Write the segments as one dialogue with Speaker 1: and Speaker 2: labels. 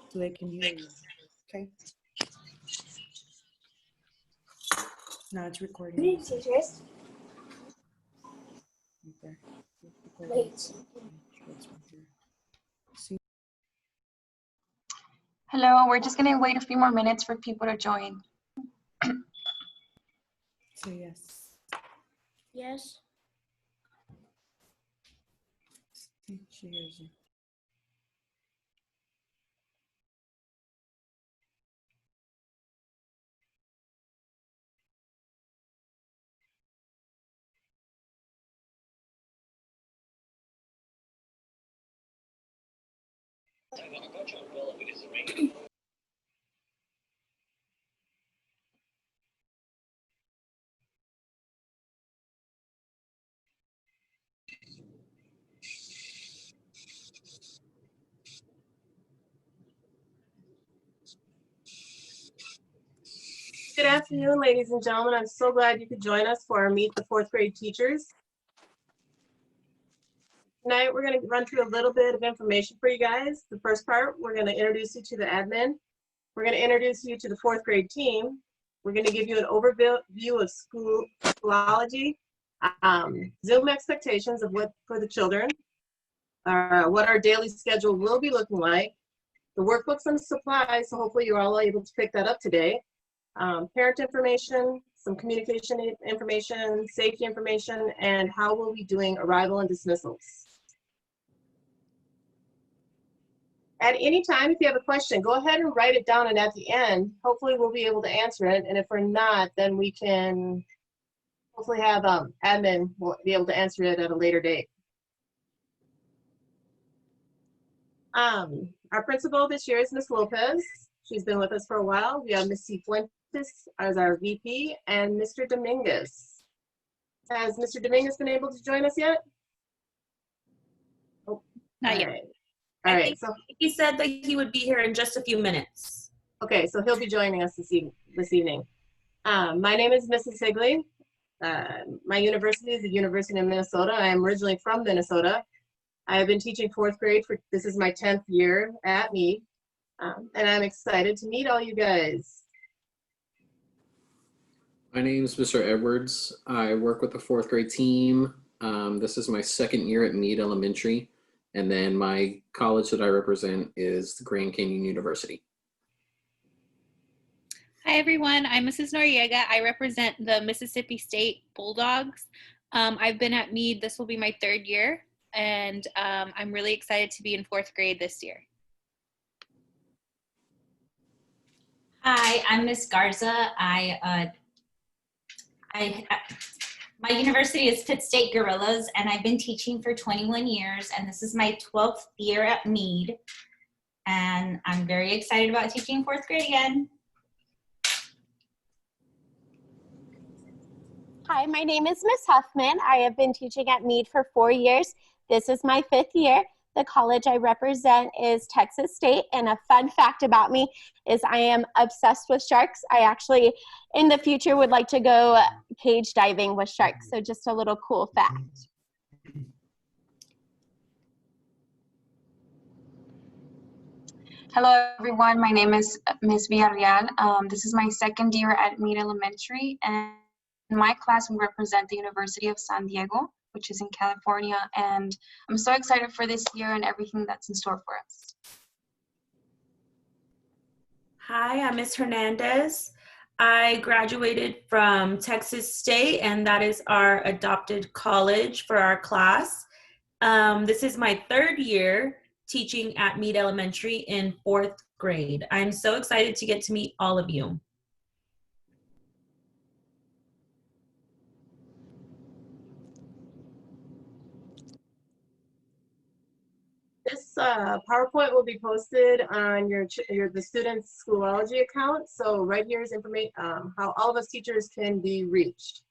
Speaker 1: So they can hear you. Okay. Now it's recording.
Speaker 2: Good teachers.
Speaker 1: Right there.
Speaker 2: Wait.
Speaker 3: Hello, we're just gonna wait a few more minutes for people to join.
Speaker 1: Say yes.
Speaker 2: Yes.
Speaker 1: She hears you.
Speaker 4: Good afternoon, ladies and gentlemen. I'm so glad you could join us for our Meet the Fourth Grade Teachers. Tonight, we're going to run through a little bit of information for you guys. The first part, we're going to introduce you to the admin. We're going to introduce you to the fourth grade team. We're going to give you an overview of Schoology, Zoom expectations of what for the children, what our daily schedule will be looking like, the workbooks and supplies, so hopefully you're all able to pick that up today. Parent information, some communication information, safety information, and how we'll be doing arrival and dismissals. At any time, if you have a question, go ahead and write it down, and at the end, hopefully we'll be able to answer it, and if we're not, then we can hopefully have admin will be able to answer it at a later date. Our principal this year is Ms. Lopez. She's been with us for a while. We have Ms. C. Fuentes as our VP and Mr. Dominguez. Has Mr. Dominguez been able to join us yet? Oh,
Speaker 5: not yet.
Speaker 4: All right. So
Speaker 5: he said that he would be here in just a few minutes.
Speaker 4: Okay, so he'll be joining us this evening. My name is Mrs. Higley. My university is the University of Minnesota. I am originally from Minnesota. I have been teaching fourth grade this is my 10th year at Mead, and I'm excited to meet all you guys.
Speaker 6: My name is Mr. Edwards. I work with the fourth grade team. This is my second year at Mead Elementary. And then my college that I represent is the Grand Canyon University.
Speaker 7: Hi, everyone. I'm Mrs. Noriega. I represent the Mississippi State Bulldogs. I've been at Mead. This will be my third year, and I'm really excited to be in fourth grade this year.
Speaker 8: Hi, I'm Miss Garza. My university is Pitt State Gorillas, and I've been teaching for 21 years, and this is my 12th year at Mead. And I'm very excited about teaching fourth grade again.
Speaker 9: Hi, my name is Miss Huffman. I have been teaching at Mead for 4 years. This is my 5th year. The college I represent is Texas State, and a fun fact about me is I am obsessed with sharks. I actually, in the future, would like to go cage diving with sharks, so just a little cool fact.
Speaker 3: Hello, everyone. My name is Ms. Villarreal. This is my second year at Mead Elementary, and in my class, we represent the University of San Diego, which is in California, and I'm so excited for this year and everything that's in store for us.
Speaker 5: Hi, I'm Ms. Hernandez. I graduated from Texas State, and that is our adopted college for our class. This is my third year teaching at Mead Elementary in fourth grade. I'm so excited to get to meet all of you.
Speaker 4: This PowerPoint will be posted on the student's Schoology account. So right here is information how all of us teachers can be reached.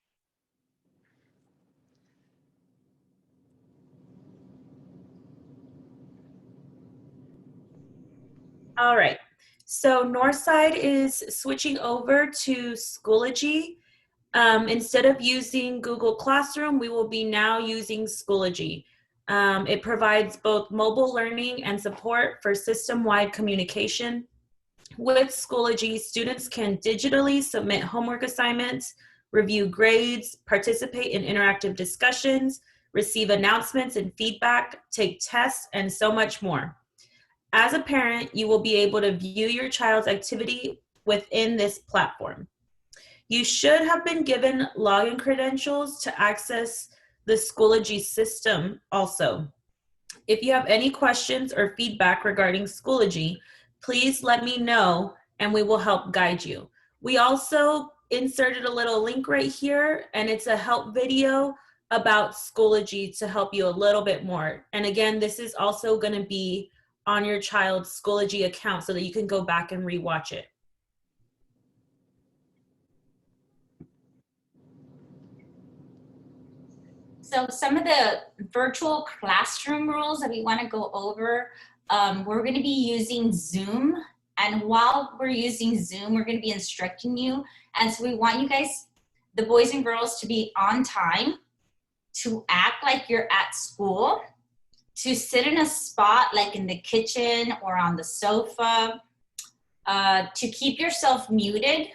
Speaker 5: All right, so Northside is switching over to Schoology. Instead of using Google Classroom, we will be now using Schoology. It provides both mobile learning and support for system-wide communication. With Schoology, students can digitally submit homework assignments, review grades, participate in interactive discussions, receive announcements and feedback, take tests, and so much more. As a parent, you will be able to view your child's activity within this platform. You should have been given login credentials to access the Schoology system also. If you have any questions or feedback regarding Schoology, please let me know and we will help guide you. We also inserted a little link right here, and it's a help video about Schoology to help you a little bit more. And again, this is also going to be on your child's Schoology account so that you can go back and rewatch it.
Speaker 8: So some of the virtual classroom rules that we want to go over, we're going to be using Zoom. And while we're using Zoom, we're going to be instructing you. And so we want you guys, the boys and girls, to be on time, to act like you're at school, to sit in a spot like in the kitchen or on the sofa, to keep yourself muted.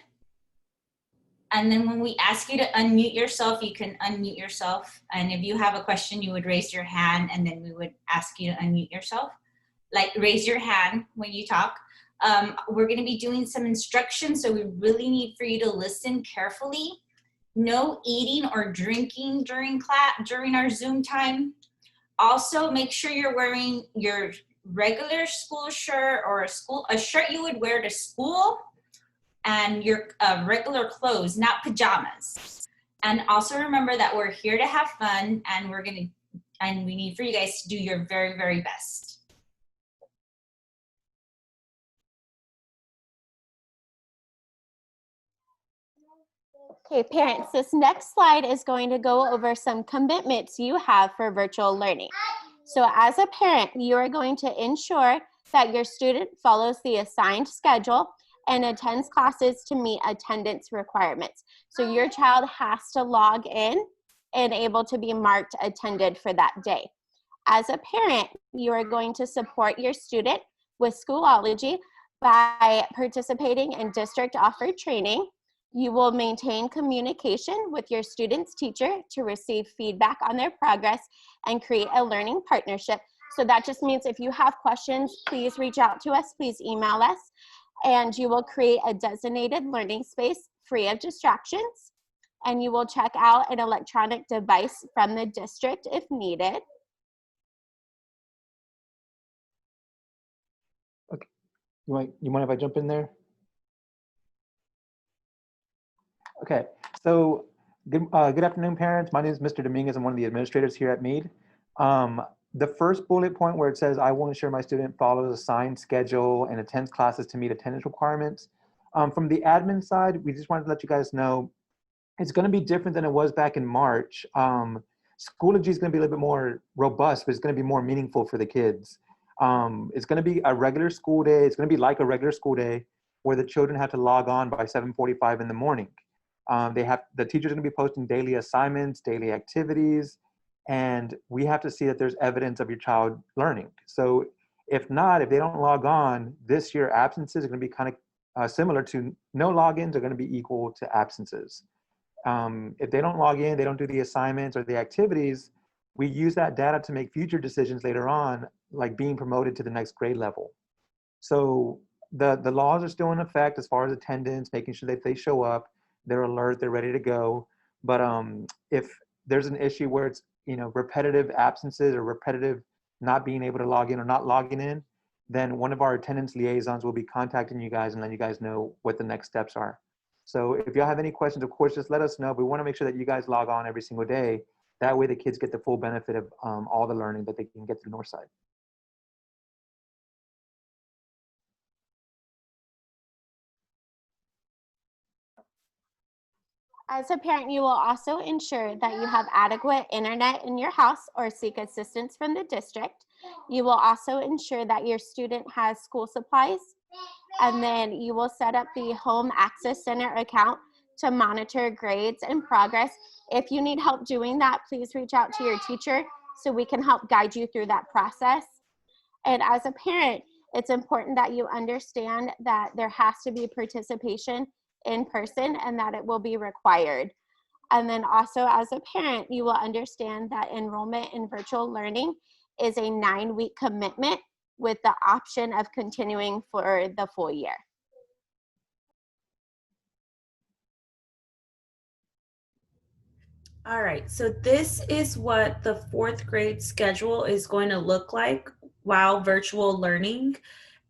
Speaker 8: And then when we ask you to unmute yourself, you can unmute yourself. And if you have a question, you would raise your hand and then we would ask you to unmute yourself. Like raise your hand when you talk. We're gonna be doing some instructions, so we really need for you to listen carefully. No eating or drinking during our Zoom time. Also, make sure you're wearing your regular school shirt or a shirt you would wear to school, and your regular clothes, not pajamas. And also remember that we're here to have fun, and we need for you guys to do your very, very best.
Speaker 9: Okay, parents, this next slide is going to go over some commitments you have for virtual learning. So as a parent, you are going to ensure that your student follows the assigned schedule and attends classes to meet attendance requirements. So your child has to log in and able to be marked attended for that day. As a parent, you are going to support your student with Schoology by participating in district offered training. You will maintain communication with your student's teacher to receive feedback on their progress and create a learning partnership. So that just means if you have questions, please reach out to us, please email us, and you will create a designated learning space free of distractions. And you will check out an electronic device from the district if needed.
Speaker 10: Okay, you mind if I jump in there? Okay, so good afternoon, parents. My name is Mr. Dominguez. I'm one of the administrators here at Meade. The first bullet point where it says, I will ensure my student follows assigned schedule and attends classes to meet attendance requirements. From the admin side, we just wanted to let you guys know, it's gonna be different than it was back in March. Schoology is gonna be a little bit more robust, but it's gonna be more meaningful for the kids. It's gonna be a regular school day. It's gonna be like a regular school day where the children have to log on by 7:45 in the morning. The teacher's gonna be posting daily assignments, daily activities, and we have to see that there's evidence of your child learning. So if they don't log on, this year absences are gonna be kind of similar to no logins are gonna be equal to absences. If they don't log in, they don't do the assignments or the activities, we use that data to make future decisions later on, like being promoted to the next grade level. So the laws are still in effect as far as attendance, making sure that they show up, they're alert, they're ready to go. But if there's an issue where it's repetitive absences or repetitive not being able to log in or not logging in, then one of our attendance liaisons will be contacting you guys and letting you guys know what the next steps are. So if y'all have any questions, of course, just let us know. We want to make sure that you guys log on every single day. That way the kids get the full benefit of all the learning that they can get through Northside.
Speaker 9: As a parent, you will also ensure that you have adequate internet in your house or seek assistance from the district. You will also ensure that your student has school supplies, and then you will set up the Home Access Center account to monitor grades and progress. If you need help doing that, please reach out to your teacher so we can help guide you through that process. And as a parent, it's important that you understand that there has to be participation in person and that it will be required. And then also as a parent, you will understand that enrollment in virtual learning is a 9-week commitment with the option of continuing for the full year.
Speaker 5: All right, so this is what the 4th grade schedule is going to look like while virtual learning.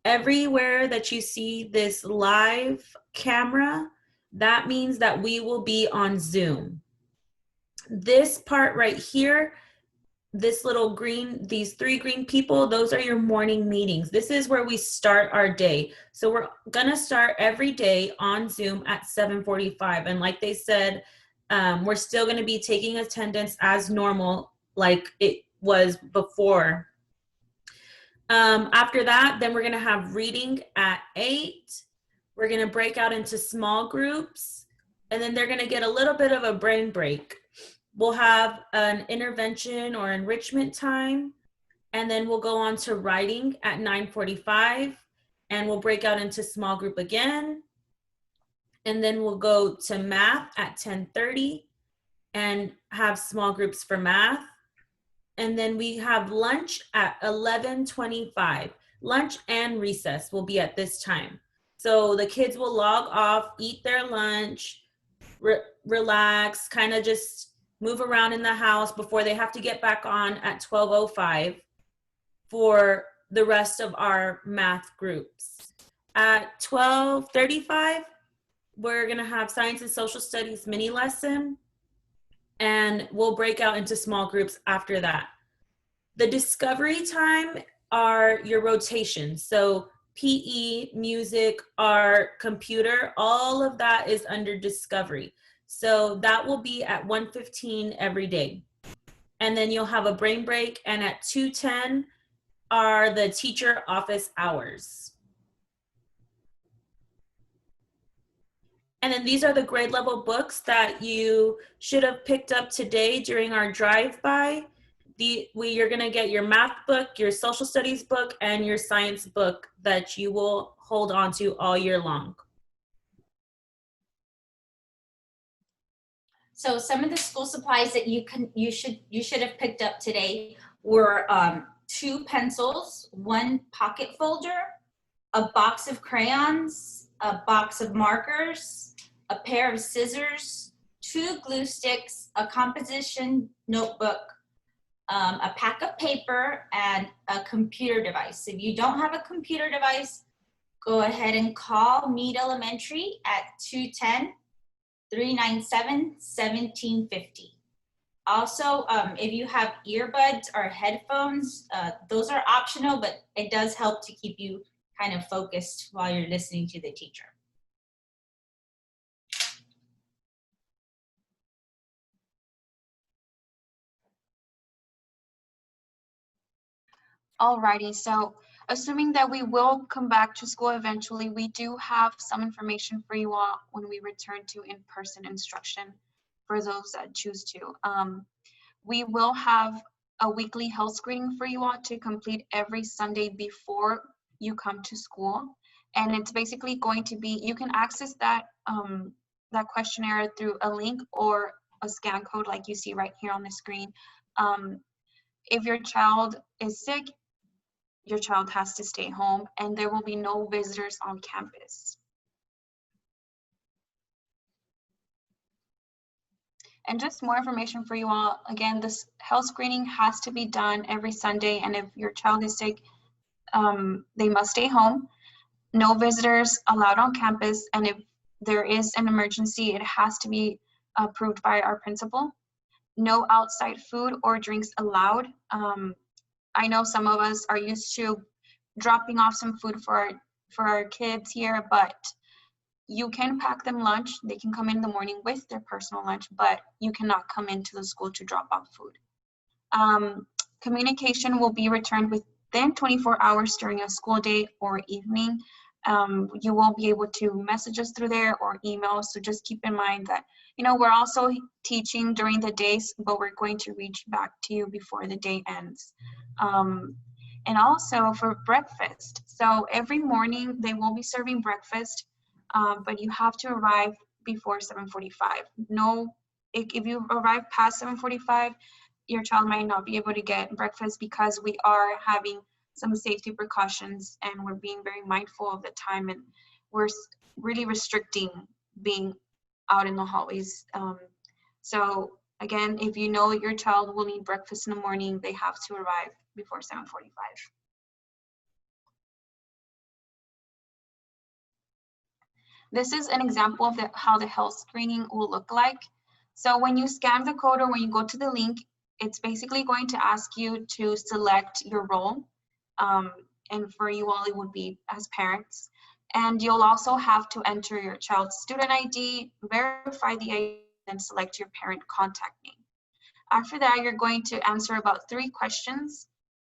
Speaker 5: Everywhere that you see this live camera, that means that we will be on Zoom. This part right here, this little green, these 3 green people, those are your morning meetings. This is where we start our day. So we're gonna start every day on Zoom at 7:45. And like they said, we're still gonna be taking attendance as normal like it was before. After that, then we're gonna have reading at 8. We're gonna break out into small groups, and then they're gonna get a little bit of a brain break. We'll have an intervention or enrichment time, and then we'll go on to writing at 9:45, and we'll break out into small group again. And then we'll go to math at 10:30 and have small groups for math. And then we have lunch at 11:25. Lunch and recess will be at this time. So the kids will log off, eat their lunch, relax, kind of just move around in the house before they have to get back on at 12:05 for the rest of our math groups. At 12:35, we're gonna have science and social studies mini lesson, and we'll break out into small groups after that. The discovery time are your rotations. So PE, music, art, computer, all of that is under discovery. So that will be at 1:15 every day. And then you'll have a brain break, and at 2:10 are the teacher office hours. And then these are the grade level books that you should have picked up today during our drive-by. You're gonna get your math book, your social studies book, and your science book that you will hold on to all year long.
Speaker 8: So some of the school supplies that you should have picked up today were 2 pencils, 1 pocket folder, a box of crayons, a box of markers, a pair of scissors, 2 glue sticks, a composition notebook, a pack of paper, and a computer device. If you don't have a computer device, go ahead and call Meade Elementary at 210-397-1750. Also, if you have earbuds or headphones, those are optional, but it does help to keep you kind of focused while you're listening to the teacher.
Speaker 3: Alrighty, so assuming that we will come back to school eventually, we do have some information for you all when we return to in-person instruction for those that choose to. We will have a weekly health screening for you all to complete every Sunday before you come to school. And it's basically going to be, you can access that, that questionnaire through a link or a scan code like you see right here on the screen. If your child is sick, your child has to stay home, and there will be no visitors on campus. And just more information for you all. Again, this health screening has to be done every Sunday, and if your child is sick, they must stay home. No visitors allowed on campus, and if there is an emergency, it has to be approved by our principal. No outside food or drinks allowed. I know some of us are used to dropping off some food for our kids here, but you can pack them lunch. They can come in the morning with their personal lunch, but you cannot come into the school to drop off food. Communication will be returned within 24 hours during a school day or evening. You won't be able to message us through there or email. So just keep in mind that, we're also teaching during the days, but we're going to reach back to you before the day ends. And also for breakfast. So every morning they will be serving breakfast, but you have to arrive before 7:45. No, if you arrive past 7:45, your child might not be able to get breakfast because we are having some safety precautions and we're being very mindful of the time, and we're really restricting being out in the hallways. So again, if you know your child will need breakfast in the morning, they have to arrive before 7:45. This is an example of how the health screening will look like. So when you scan the code or when you go to the link, it's basically going to ask you to select your role. And for you all, it would be as parents. And you'll also have to enter your child's student ID, verify the ID, and select your parent contact name. After that, you're going to answer about 3 questions,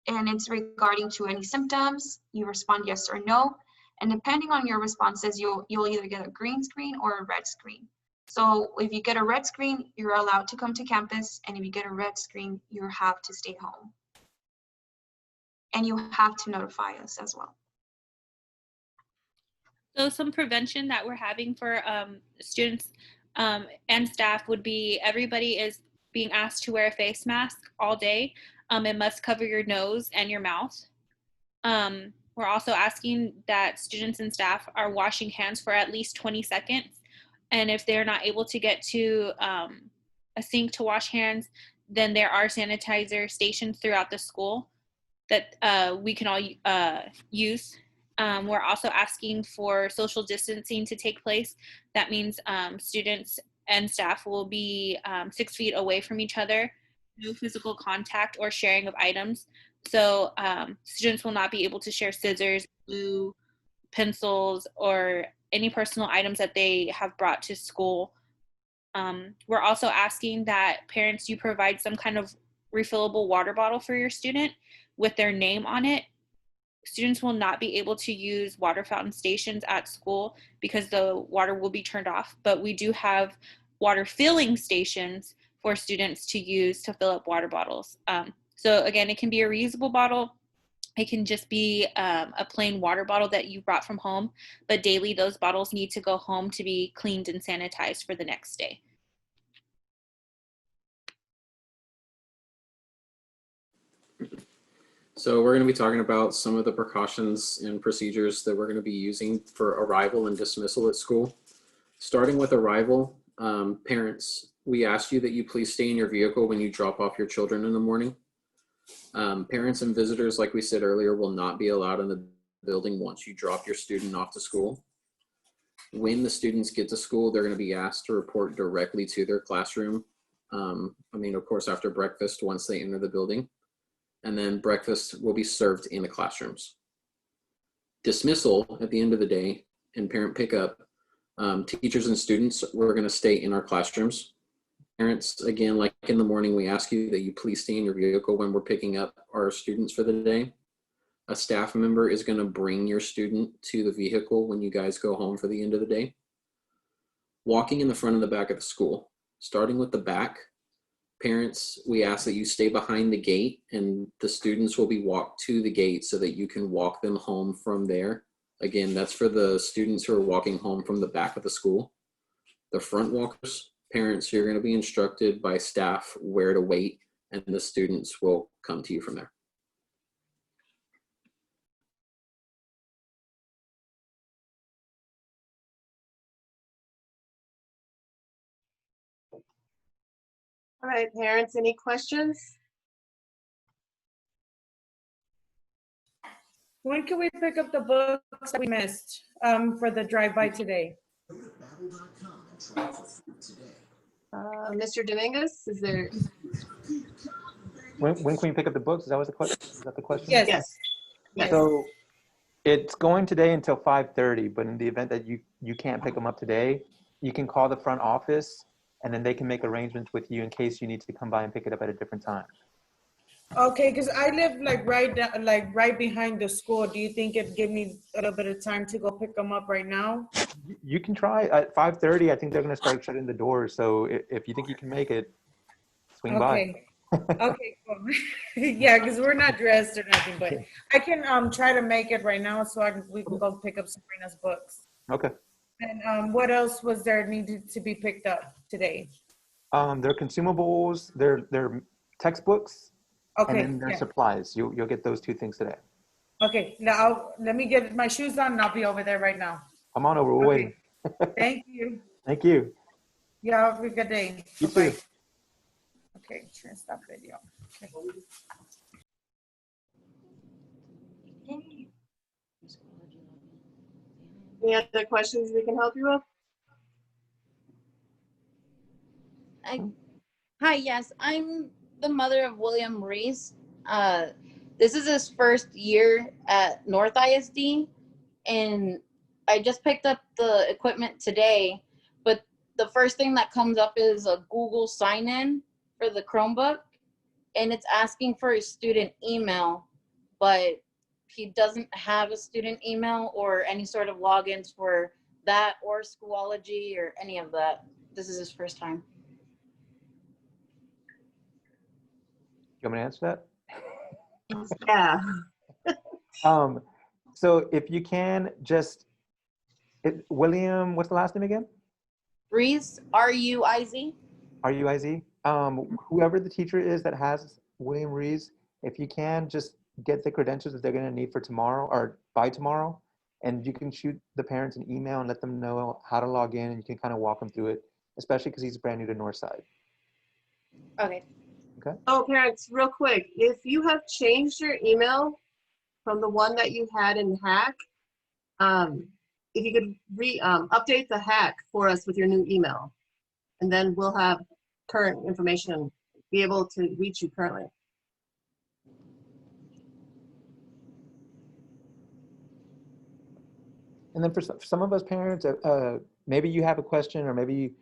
Speaker 3: and it's regarding to any symptoms. You respond yes or no. And depending on your responses, you'll either get a green screen or a red screen. So if you get a red screen, you're allowed to come to campus. And if you get a red screen, you have to stay home. And you have to notify us as well.
Speaker 7: So some prevention that we're having for students and staff would be everybody is being asked to wear a face mask all day. It must cover your nose and your mouth. We're also asking that students and staff are washing hands for at least 20 seconds. And if they're not able to get to a sink to wash hands, then there are sanitizer stations throughout the school that we can all use. We're also asking for social distancing to take place. That means students and staff will be 6 feet away from each other, no physical contact or sharing of items. So students will not be able to share scissors, glue, pencils, or any personal items that they have brought to school. We're also asking that parents, you provide some kind of refillable water bottle for your student with their name on it. Students will not be able to use water fountain stations at school because the water will be turned off, but we do have water filling stations for students to use to fill up water bottles. So again, it can be a reusable bottle. It can just be a plain water bottle that you brought from home, but daily those bottles need to go home to be cleaned and sanitized for the next day.
Speaker 6: So we're going to be talking about some of the precautions and procedures that we're going to be using for arrival and dismissal at school. Starting with arrival, parents, we ask you that you please stay in your vehicle when you drop off your children in the morning. Parents and visitors, like we said earlier, will not be allowed in the building once you drop your student off to school. When the students get to school, they're going to be asked to report directly to their classroom. Of course, after breakfast, once they enter the building. And then breakfast will be served in the classrooms. Dismissal at the end of the day and parent pickup, teachers and students, we're going to stay in our classrooms. Parents, again, like in the morning, we ask you that you please stay in your vehicle when we're picking up our students for the day. A staff member is going to bring your student to the vehicle when you guys go home for the end of the day. Walking in the front and the back of the school, starting with the back. Parents, we ask that you stay behind the gate and the students will be walked to the gate so that you can walk them home from there. Again, that's for the students who are walking home from the back of the school. The front walkers, parents, you're going to be instructed by staff where to wait, and the students will come to you from there.
Speaker 4: All right, parents, any questions?
Speaker 1: When can we pick up the books that we missed for the drive-by today?
Speaker 4: Mr. Dominguez, is there?
Speaker 10: When can we pick up the books? Is that the question?
Speaker 1: Yes.
Speaker 4: Yes.
Speaker 10: So it's going today until 5:30, but in the event that you can't pick them up today, you can call the front office and then they can make arrangements with you in case you need to come by and pick it up at a different time.
Speaker 1: Okay, because I live like right behind the school. Do you think it'd give me a little bit of time to go pick them up right now?
Speaker 10: You can try at 5:30. I think they're going to start shutting the doors. So if you think you can make it, swing by.
Speaker 1: Okay. Okay, cool. Yeah, because we're not dressed or nothing, but I can try to make it right now so we can go pick up Sabrina's books.
Speaker 10: Okay.
Speaker 1: And what else was there needed to be picked up today?
Speaker 10: Their consumables, their textbooks,
Speaker 1: Okay.
Speaker 10: and then their
Speaker 1: Yeah.
Speaker 10: supplies. You'll get those two things today.
Speaker 1: Okay. Now let me get my shoes on and I'll be over there right now.
Speaker 10: Come on over. We're waiting.
Speaker 1: Thank you.
Speaker 10: Thank you.
Speaker 1: Yeah, have a good day.
Speaker 10: You
Speaker 1: Bye-bye.
Speaker 10: too.
Speaker 1: Okay, trying to stop video. Okay.
Speaker 4: Any other questions we can help you with?
Speaker 11: Hi, yes, I'm the mother of William Reese. This is his first year at North ISD, and I just picked up the equipment today, but the first thing that comes up is a Google sign-in for the Chromebook, and it's asking for a student email, but he doesn't have a student email or any sort of logins for that or Schoology or any of that. This is his first time.
Speaker 10: You want me to answer that?
Speaker 4: Yeah.
Speaker 10: So if you can just, William, what's the last name again?
Speaker 11: Ruiz, R-U-I-Z.
Speaker 10: R-U-I-Z. Whoever the teacher is that has William Rees, if you can just get the credentials that they're going to need for tomorrow or by tomorrow, and you can shoot the parents an email and let them know how to log in, and you can kind of walk them through it, especially because he's brand new to Northside.
Speaker 11: Okay.
Speaker 10: Okay.
Speaker 4: Oh, parents, real quick, if you have changed your email from the one that you had in Hack, if you could update the Hack for us with your new email, and then we'll have current information, be able to reach you currently.
Speaker 10: And then for some of us parents, maybe you have a question, or maybe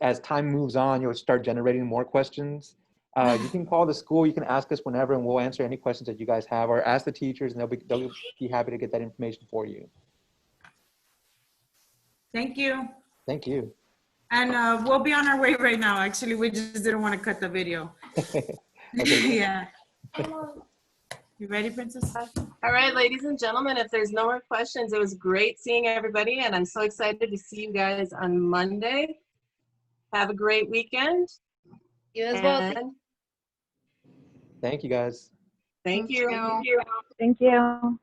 Speaker 10: as time moves on, you'll start generating more questions. You can call the school. You can ask us whenever, and we'll answer any questions that you guys have, or ask the teachers, and they'll be happy to get that information for you.
Speaker 1: Thank you.
Speaker 10: Thank you.
Speaker 1: And we'll be on our way right now. Actually, we just didn't want to cut the video.
Speaker 10: Okay.
Speaker 1: Yeah. You ready, Princess?
Speaker 4: All right, ladies and gentlemen, if there's no more questions, it was great seeing everybody, and I'm so excited to see you guys on Monday. Have a great weekend.
Speaker 11: You as well.
Speaker 4: And
Speaker 10: Thank you, guys.
Speaker 4: thank you.
Speaker 9: Thank you.